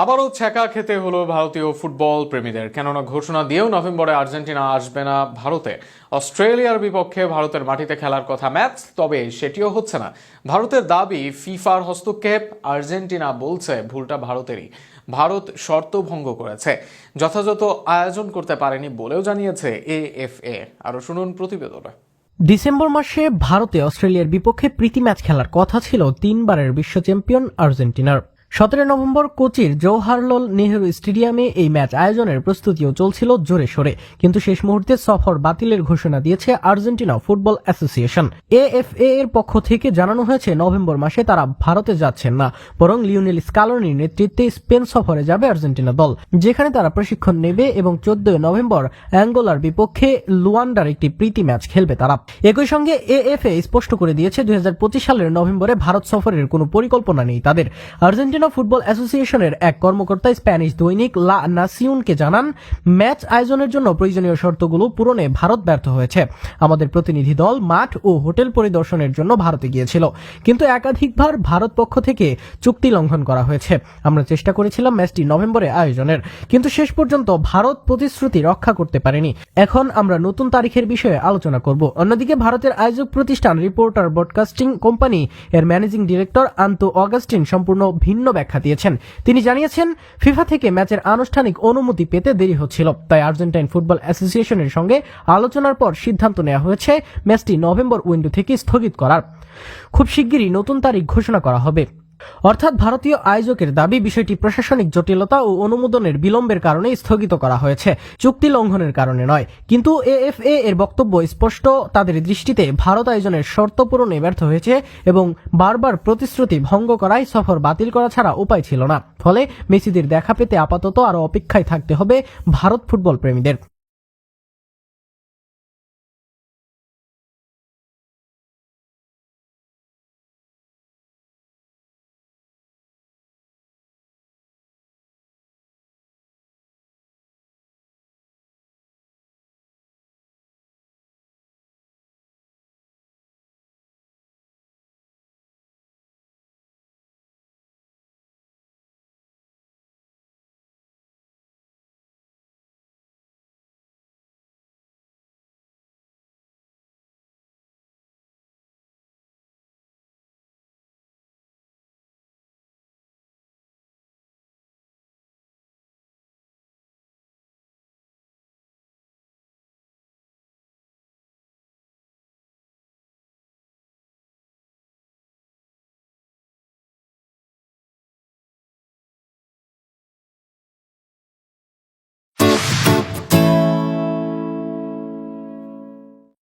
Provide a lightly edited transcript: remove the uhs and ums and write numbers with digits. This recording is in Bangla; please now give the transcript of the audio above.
আবারও ছ্যাঁকা খেতে হলো ভারতীয় ফুটবল প্রেমীদের, কেননা ঘোষণা দিয়েও নভেম্বরে আর্জেন্টিনা আসবে না ভারতে। অস্ট্রেলিয়ার বিপক্ষে ভারতের মাটিতে খেলার কথা ম্যাচ, তবে সেটিও হচ্ছে না। ভারতের দাবি ফিফার হস্তক্ষেপ, আর্জেন্টিনা বলছে ভুলটা ভারতেরই। ভারত শর্ত ভঙ্গ করেছে, যথাযথ আয়োজন করতে পারেনি বলেও জানিয়েছে এএফএ। আরও শুনুন প্রতিবেদনে। ডিসেম্বর মাসে ভারতে অস্ট্রেলিয়ার বিপক্ষে প্রীতি ম্যাচ খেলার কথা ছিল তিনবারের বিশ্ব চ্যাম্পিয়ন আর্জেন্টিনার। 17 নভেম্বর কোচির জওহরলাল নেহরু স্টেডিয়ামে এই ম্যাচ আয়োজনের প্রস্তুতিও চলছিল জোরে সোরে, কিন্তু শেষ মুহূর্তে সফর বাতিলের ঘোষণা দিয়েছে আর্জেন্টিনা ফুটবল অ্যাসোসিয়েশন। এএফএ এর পক্ষ থেকে জানানো হয়েছে নভেম্বর মাসে তারা ভারতে যাচ্ছেন না, বরং লিওনেল স্কালোনির নেতৃত্বে স্পেন সফরে যাবে আর্জেন্টিনা দল, যেখানে তারা প্রশিক্ষণ নেবে এবং 14 নভেম্বর অ্যাঙ্গোলার বিপক্ষে লুয়ান্ডার একটি প্রীতি ম্যাচ খেলবে তারা। একই সঙ্গে এএফএ স্পষ্ট করে দিয়েছে 2025 সালের নভেম্বরে ভারত সফরের কোনো পরিকল্পনা নেই তাদের। আর্জেন্টিনা ফুটবল অ্যাসোসিয়েশনের এক কর্মকর্তা স্প্যানিশ দৈনিক লা নাসিওনকে জানান, ম্যাচ আয়োজনের জন্য প্রয়োজনীয় শর্তগুলো পূরণে ভারত ব্যর্থ হয়েছে। আমাদের প্রতিনিধি দল মাঠ ও হোটেল পরিদর্শনের জন্য ভারতে গিয়েছিল, কিন্তু একাধিকবার ভারত পক্ষ থেকে চুক্তি লঙ্ঘন করা হয়েছে। আমরা চেষ্টা করেছিলাম ম্যাচটি নভেম্বরে আয়োজনের, কিন্তু শেষ পর্যন্ত ভারত প্রতিশ্রুতি রক্ষা করতে পারেনি। এখন আমরা নতুন তারিখের বিষয়ে আলোচনা করব। অন্যদিকে ভারতের আয়োজক প্রতিষ্ঠান রিপোর্টার ব্রডকাস্টিং কোম্পানি এর ম্যানেজিং ডিরেক্টর আন্তু অগাস্টিন সম্পূর্ণ ভিন্ন ব্যাখ্যা দিয়েছেন। তিনি জানিয়েছেন, ফিফা থেকে ম্যাচের আনুষ্ঠানিক অনুমতি পেতে দেরি হচ্ছিল, তাই আর্জেন্টাইন ফুটবল অ্যাসোসিয়েশনের সঙ্গে আলোচনার পর সিদ্ধান্ত নেওয়া হয়েছে ম্যাচটি নভেম্বর উইন্ডো থেকে স্থগিত করার। খুব শিগগিরই নতুন তারিখ ঘোষণা করা হবে। অর্থাৎ ভারতীয় আয়োজকের দাবি বিষয়টি প্রশাসনিক জটিলতা ও অনুমোদনের বিলম্বের কারণে স্থগিত করা হয়েছে, চুক্তি লঙ্ঘনের কারণে নয়। কিন্তু এএফএ এর বক্তব্য স্পষ্ট, তাদের দৃষ্টিতে ভারত আয়োজনের শর্ত পূরণে ব্যর্থ হয়েছে এবং বারবার প্রতিশ্রুতি ভঙ্গ করায় সফর বাতিল করা ছাড়া উপায় ছিল না। ফলে মেসিদের দেখা পেতে আপাতত আরও অপেক্ষায় থাকতে হবে ভারত ফুটবল প্রেমীদের।